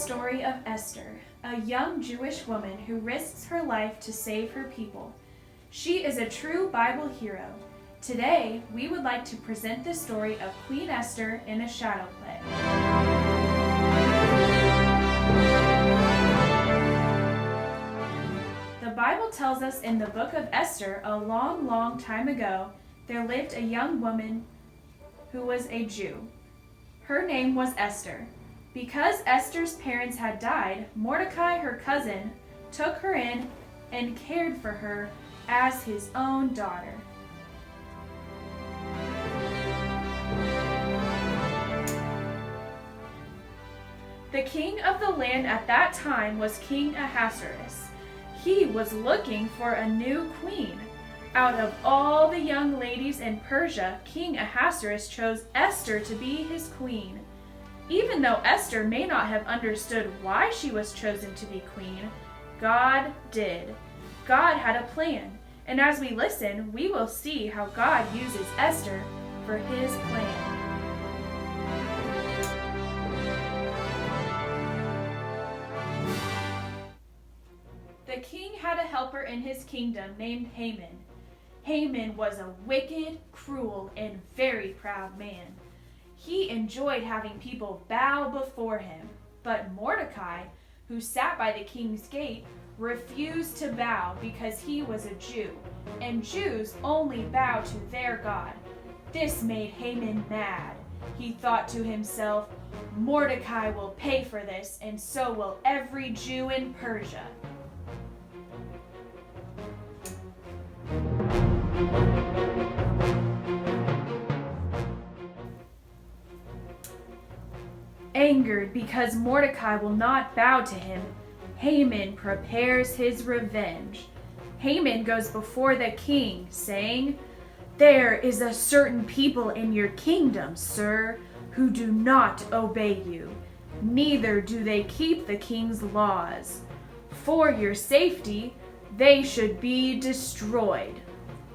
story of Esther, a young Jewish woman who risks her life to save her people. She is a true Bible hero. Today, we would like to present the story of Queen Esther in a shadow play. The Bible tells us in the book of Esther, a long, long time ago, there lived a young woman who was a Jew. Her name was Esther. Because Esther's parents had died, Mordecai, her cousin, took her in and cared for her as his own daughter. The king of the land at that time was King Ahasuerus. He was looking for a new queen. Out of all the young ladies in Persia, King Ahasuerus chose Esther to be his queen. Even though Esther may not have understood why she was chosen to be queen, God did. God had a plan, and as we listen, we will see how God uses Esther for his plan. The king had a helper in his kingdom named Haman. Haman was a wicked, cruel, and very proud man. He enjoyed having people bow before him, but Mordecai, who sat by the king's gate, refused to bow because he was a Jew, and Jews only bow to their God. This made Haman mad. He thought to himself, "Mordecai will pay for this, and so will every Jew in Persia." Angered because Mordecai will not bow to him, Haman prepares his revenge. Haman goes before the king, saying, "There is a certain people in your kingdom, sir, who do not obey you. Neither do they keep the king's laws. For your safety, they should be destroyed."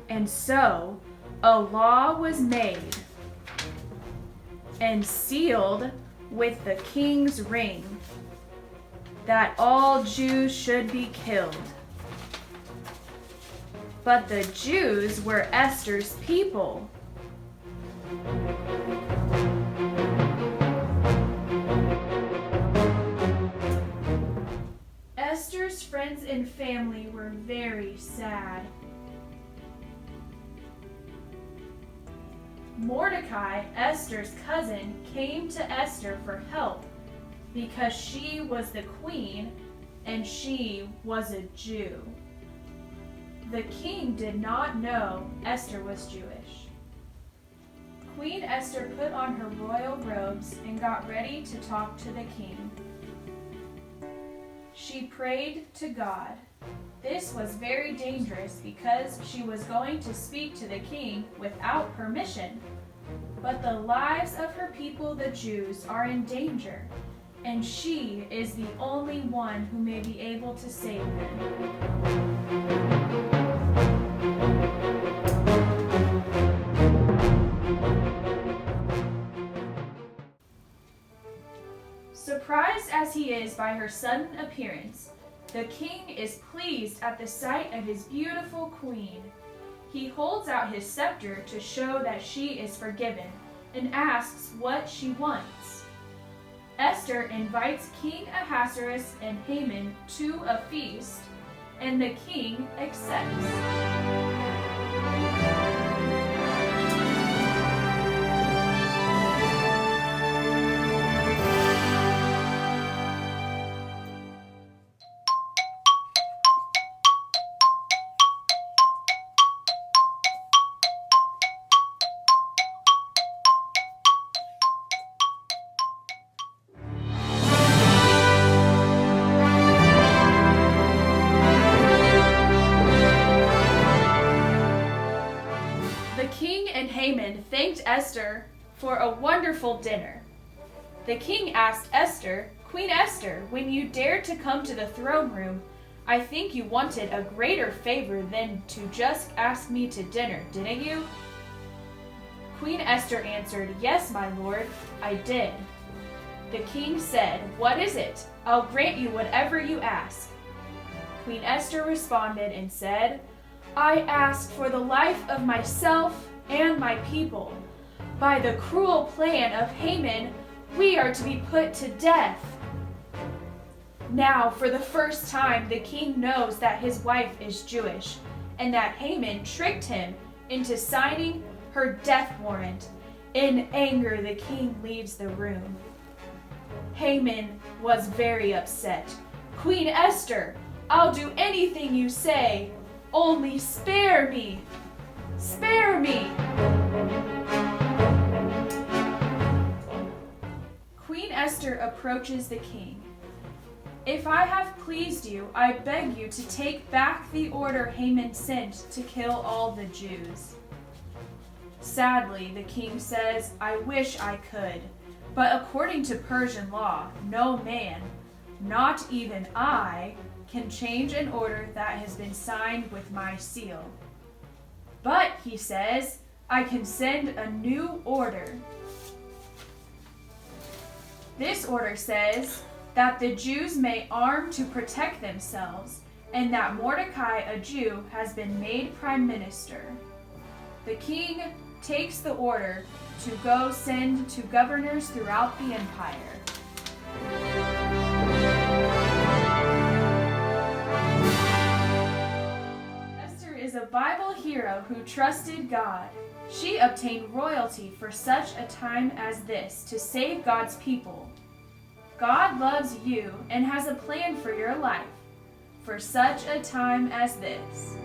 And so, a law was made and sealed with the king's ring that all Jews should be killed. But the Jews were Esther's people. Esther's friends and family were very sad. Mordecai, Esther's cousin, came to Esther for help because she was the queen and she was a Jew. The king did not know Esther was Jewish. Queen Esther put on her royal robes and got ready to talk to the king. She prayed to God. This was very dangerous because she was going to speak to the king without permission. But the lives of her people, the Jews, are in danger, and she is the only one who may be able to save them. Surprised as he is by her sudden appearance, the king is pleased at the sight of his beautiful queen. He holds out his scepter to show that she is forgiven and asks what she wants. Esther invites King Ahasuerus and Haman to a feast, and the king accepts. Haman thanked Esther for a wonderful dinner. The king asked Esther, "Queen Esther, when you dared to come to the throne room, I think you wanted a greater favor than to just ask me to dinner, didn't you?" Queen Esther answered, "Yes, my lord, I did." The king said, "What is it? I'll grant you whatever you ask." Queen Esther responded and said, "I ask for the life of myself and my people. By the cruel plan of Haman, we are to be put to death." Now, for the first time, the king knows that his wife is Jewish and that Haman tricked him into signing her death warrant. In anger, the king leaves the room. Haman was very upset. "Queen Esther, I'll do anything you say. Only spare me! Spare me!" Queen Esther approaches the king. "If I have pleased you, I beg you to take back the order Haman sent to kill all the Jews." Sadly, the king says, "I wish I could, but according to Persian law, no man, not even I, can change an order that has been signed with my seal. But," he says, "I can send a new order. This order says that the Jews may arm to protect themselves, and that Mordecai, a Jew, has been made prime minister." The king takes the order to go send to governors throughout the empire. Esther is a Bible hero who trusted God. She obtained royalty for such a time as this to save God's people. God loves you and has a plan for your life for such a time as this.